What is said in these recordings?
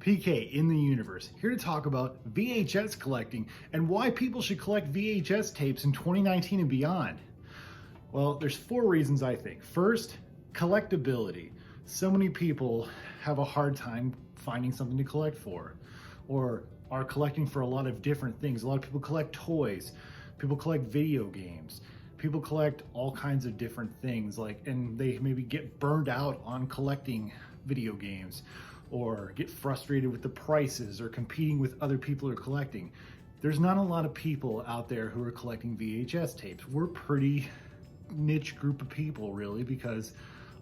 PK in the universe, here to talk about VHS collecting and why people should collect VHS tapes in 2019 and beyond. Well, there's 4 reasons I think. First, collectability. So many people have a hard time finding something to collect for, or are collecting for a lot of different things. A lot of people collect toys, people collect video games, people collect all kinds of different things, and they maybe get burned out on collecting video games, or get frustrated with the prices, or competing with other people who are collecting. There's not a lot of people out there who are collecting VHS tapes. We're a pretty niche group of people, really, because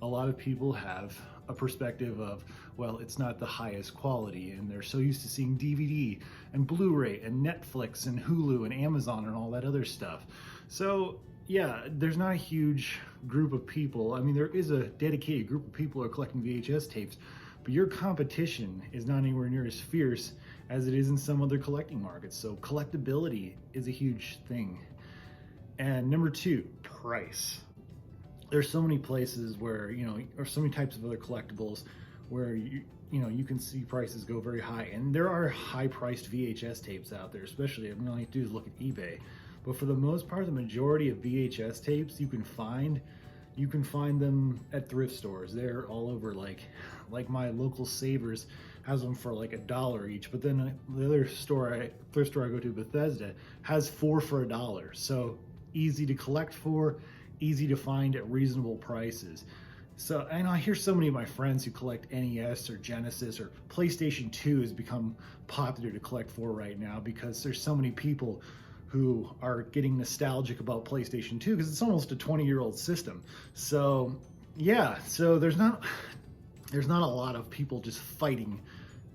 a lot of people have a perspective of, well, it's not the highest quality, and they're so used to seeing DVD and Blu-ray and Netflix and Hulu and Amazon and all that other stuff. So yeah, there's not a huge group of people. I mean, there is a dedicated group of people who are collecting VHS tapes, but your competition is not anywhere near as fierce as it is in some other collecting markets. So collectability is a huge thing. And number 2, price. There's so many places where, or so many types of other collectibles where you can see prices go very high, and there are high-priced VHS tapes out there, especially, all you have to do is look at eBay. But for the most part, the majority of VHS tapes you can find them at thrift stores. They're all over, like my local Savers has them for like $1 each, but then the other thrift store I go to, Bethesda, has 4 for $1. So easy to collect for, easy to find at reasonable prices. So, and I hear so many of my friends who collect NES or Genesis or PlayStation 2 has become popular to collect for right now, because there's so many people who are getting nostalgic about PlayStation 2 because it's almost a 20-year-old system. So yeah, so there's not a lot of people just fighting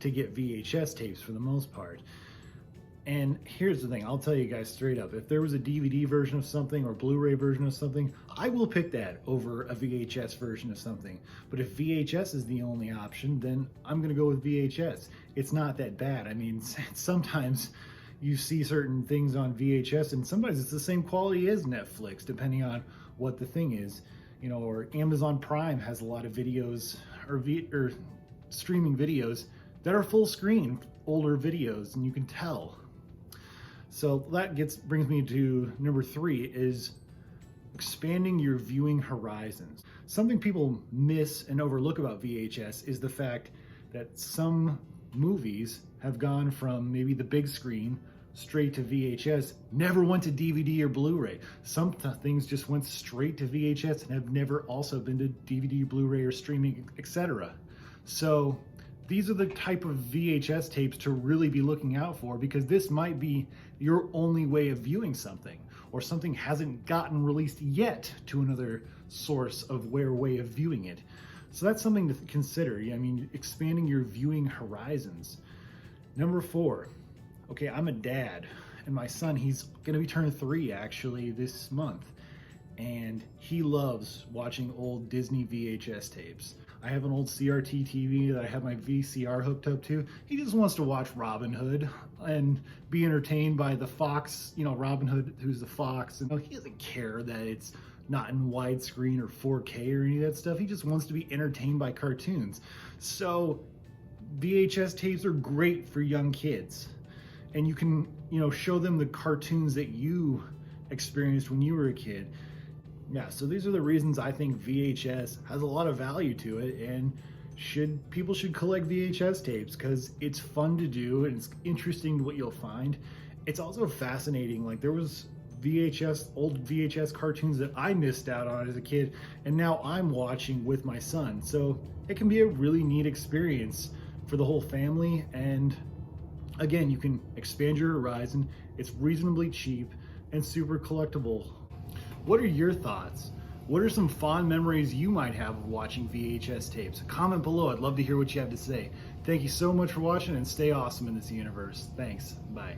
to get VHS tapes for the most part. And here's the thing, I'll tell you guys straight up, if there was a DVD version of something or Blu-ray version of something, I will pick that over a VHS version of something. But if VHS is the only option, then I'm gonna go with VHS. It's not that bad. I mean, sometimes you see certain things on VHS and sometimes it's the same quality as Netflix, depending on what the thing is. Or Amazon Prime has a lot of videos or streaming videos that are full screen, older videos, and you can tell. So that brings me to number 3, is expanding your viewing horizons. Something people miss and overlook about VHS is the fact that some movies have gone from maybe the big screen straight to VHS, never went to DVD or Blu-ray. Some things just went straight to VHS and have never also been to DVD, Blu-ray, or streaming, etc. So these are the type of VHS tapes to really be looking out for, because this might be your only way of viewing something, or something hasn't gotten released yet to another source of way of viewing it. So that's something to consider. I mean, expanding your viewing horizons. Number 4, okay, I'm a dad, and my son, he's gonna be turning 3 actually this month, and he loves watching old Disney VHS tapes. I have an old CRT TV that I have my VCR hooked up to. He just wants to watch Robin Hood and be entertained by the Fox, Robin Hood, who's the Fox, and he doesn't care that it's not in widescreen or 4K or any of that stuff. He just wants to be entertained by cartoons. So VHS tapes are great for young kids, and you can, show them the cartoons that you experienced when you were a kid. Yeah, so these are the reasons I think VHS has a lot of value to it, and people should collect VHS tapes, because it's fun to do and it's interesting what you'll find. It's also fascinating. Like, there was old VHS cartoons that I missed out on as a kid, and now I'm watching with my son. So it can be a really neat experience for the whole family. And again, you can expand your horizon. It's reasonably cheap and super collectible. What are your thoughts? What are some fond memories you might have of watching VHS tapes? Comment below. I'd love to hear what you have to say. Thank you so much for watching, and stay awesome in this universe. Thanks. Bye.